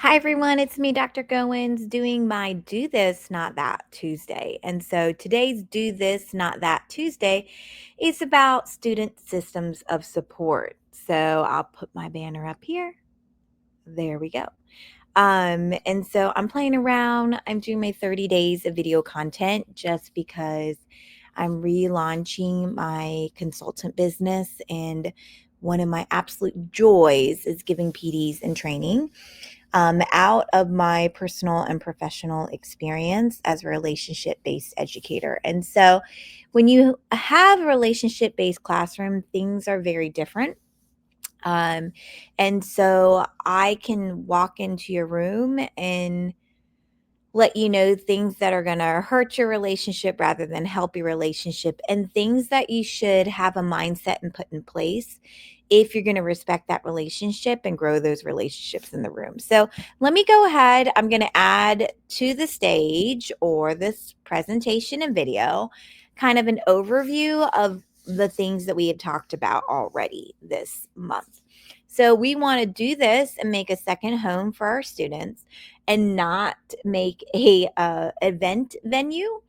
Hi everyone, it's me, Dr. Goins, doing my Do This, Not That Tuesday. And so today's Do This, Not That Tuesday is about student systems of support. So I'll put my banner up here. There we go. And so I'm playing around. I'm doing my 30 days of video content just because I'm relaunching my consultant business. And one of my absolute joys is giving PDs and training out of my personal and professional experience as a relationship based educator. And so when you have a relationship based classroom, things are very different. Um, and so I can walk into your room and let you know things that are going to hurt your relationship rather than help your relationship, and things that you should have a mindset and put in place if you're going to respect that relationship and grow those relationships in the room. So let me go ahead. I'm going to add to the stage or this presentation and video kind of an overview of the things that we had talked about already this month. So we want to do this and make a second home for our students and not make a event venue.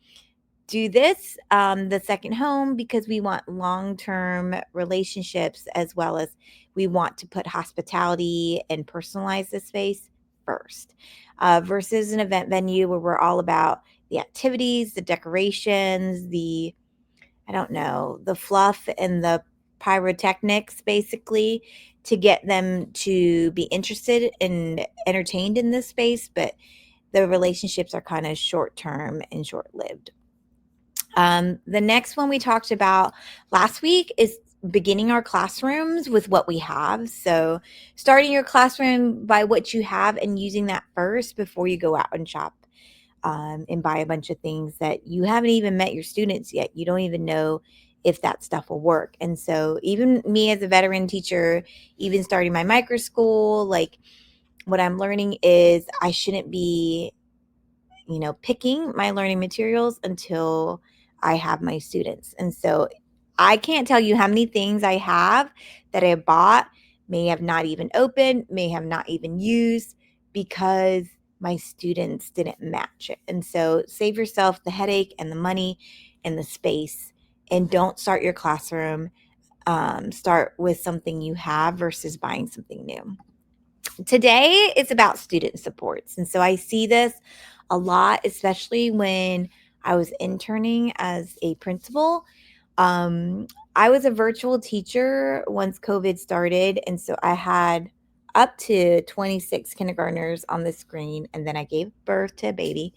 Do this, the second home, because we want long-term relationships, as well as we want to put hospitality and personalize the space first, versus an event venue where we're all about the activities, the decorations, I don't know, the fluff and the pyrotechnics, basically, to get them to be interested and entertained in this space. But the relationships are kind of short term and short lived. The next one we talked about last week is beginning our classrooms with what we have. So, starting your classroom by what you have and using that first before you go out and shop and buy a bunch of things that you haven't even met your students yet. You don't even know if that stuff will work. And so, even me as a veteran teacher, even starting my micro school, like what I'm learning is I shouldn't be picking my learning materials until I have my students. And so I can't tell you how many things I have that I bought, may have not even opened, may have not even used because my students didn't match it. And so save yourself the headache and the money and the space, and don't start your classroom. Start with something you have versus buying something new. Today is about student supports. And so I see this a lot, especially when I was interning as a principal. Um, I was a virtual teacher once COVID started. And so I had up to 26 kindergartners on the screen. And then I gave birth to a baby.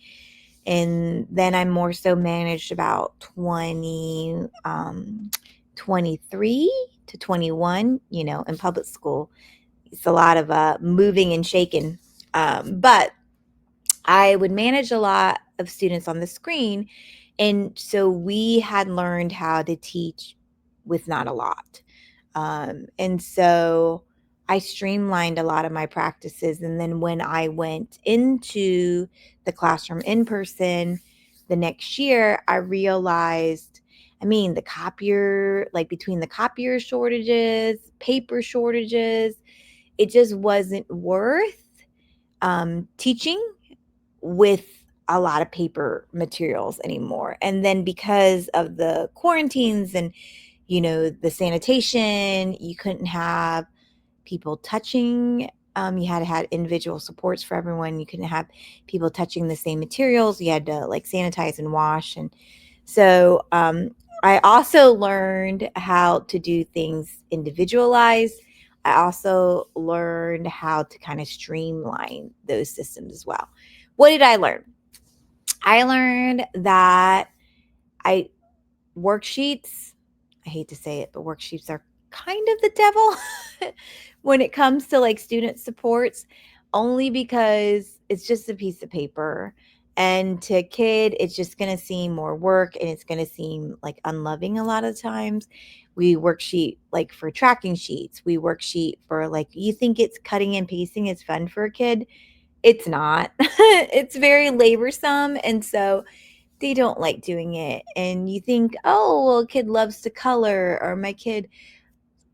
And then I more so managed about 23 to 21, in public school. It's a lot of moving and shaking. But I would manage a lot of students on the screen. And so we had learned how to teach with not a lot. And so I streamlined a lot of my practices. And then when I went into the classroom in person the next year, I realized, the copier, like between the copier shortages, paper shortages, it just wasn't worth teaching with a lot of paper materials anymore. And then because of the quarantines and, the sanitation, you couldn't have people touching. You had to have individual supports for everyone. You couldn't have people touching the same materials. You had to like sanitize and wash. And so I also learned how to do things individualized. I also learned how to kind of streamline those systems as well. What did I learn? I learned that I worksheets, I hate to say it, but worksheets are kind of the devil when it comes to like student supports, only because it's just a piece of paper. And to a kid, it's just going to seem more work and it's going to seem like unloving a lot of times. We worksheet like for tracking sheets. We worksheet for like, you think it's cutting and pasting is fun for a kid. It's not. It's very laborsome. And so they don't like doing it. And you think, oh, well, a kid loves to color, or my kid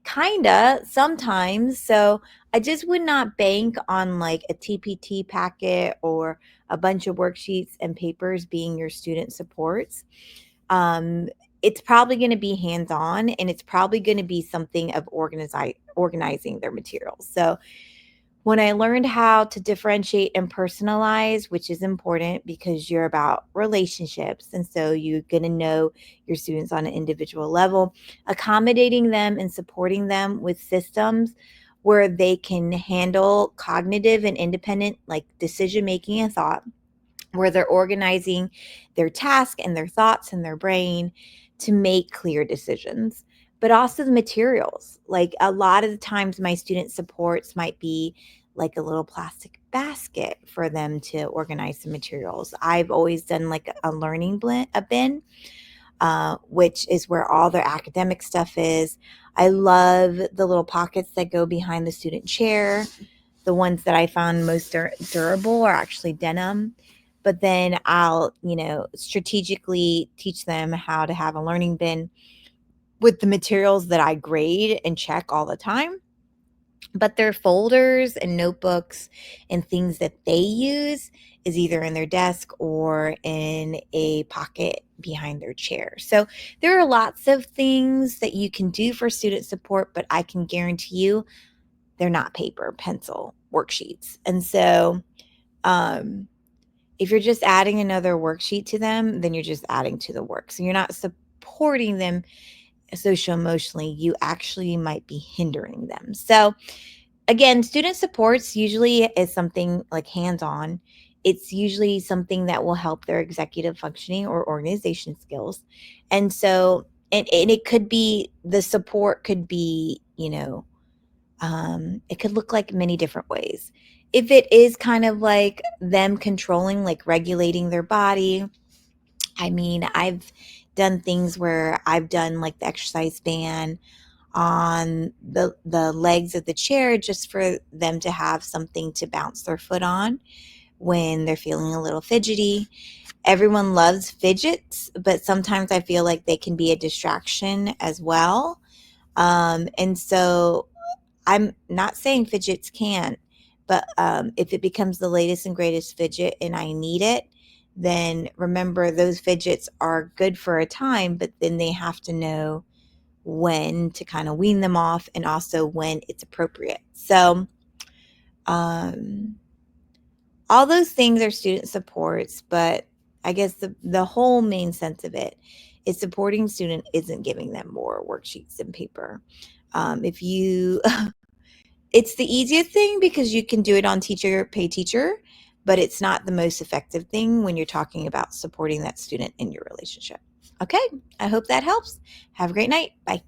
Kinda, sometimes. So I just would not bank on like a TPT packet or a bunch of worksheets and papers being your student supports. Um, it's probably going to be hands on, and it's probably going to be something of organizing their materials. So when I learned how to differentiate and personalize, which is important because you're about relationships. And so you're going to know your students on an individual level, accommodating them and supporting them with systems where they can handle cognitive and independent, like decision making and thought, where they're organizing their task and their thoughts in their brain to make clear decisions. But also the materials. Like a lot of the times, my student supports might be like a little plastic basket for them to organize the materials. I've always done like a learning a bin, which is where all their academic stuff is. I love the little pockets that go behind the student chair. The ones that I found most durable are actually denim. But then I'll, strategically teach them how to have a learning bin with the materials that I grade and check all the time. But their folders and notebooks and things that they use is either in their desk or in a pocket behind their chair. So there are lots of things that you can do for student support, but I can guarantee you they're not paper, pencil, worksheets. And so, um, if you're just adding another worksheet to them, then you're just adding to the work. So you're not supporting them social emotionally. You actually might be hindering them. So again, student supports usually is something like hands on. It's usually something that will help their executive functioning or organization skills. And so, and it could be the support could be, it could look like many different ways. If it is kind of like them controlling, like regulating their body, I mean, I've done things where I've done like the exercise band on the legs of the chair just for them to have something to bounce their foot on when they're feeling a little fidgety. Everyone loves fidgets, but sometimes I feel like they can be a distraction as well. And so I'm not saying fidgets can't, but if it becomes the latest and greatest fidget and I need it, then remember those fidgets are good for a time, but then they have to know when to kind of wean them off and also when it's appropriate. So, um, all those things are student supports, but I guess the whole main sense of it is supporting student isn't giving them more worksheets and paper. If you It's the easiest thing because you can do it on teacher pay teacher, but it's not the most effective thing when you're talking about supporting that student in your relationship. Okay, I hope that helps. Have a great night. Bye.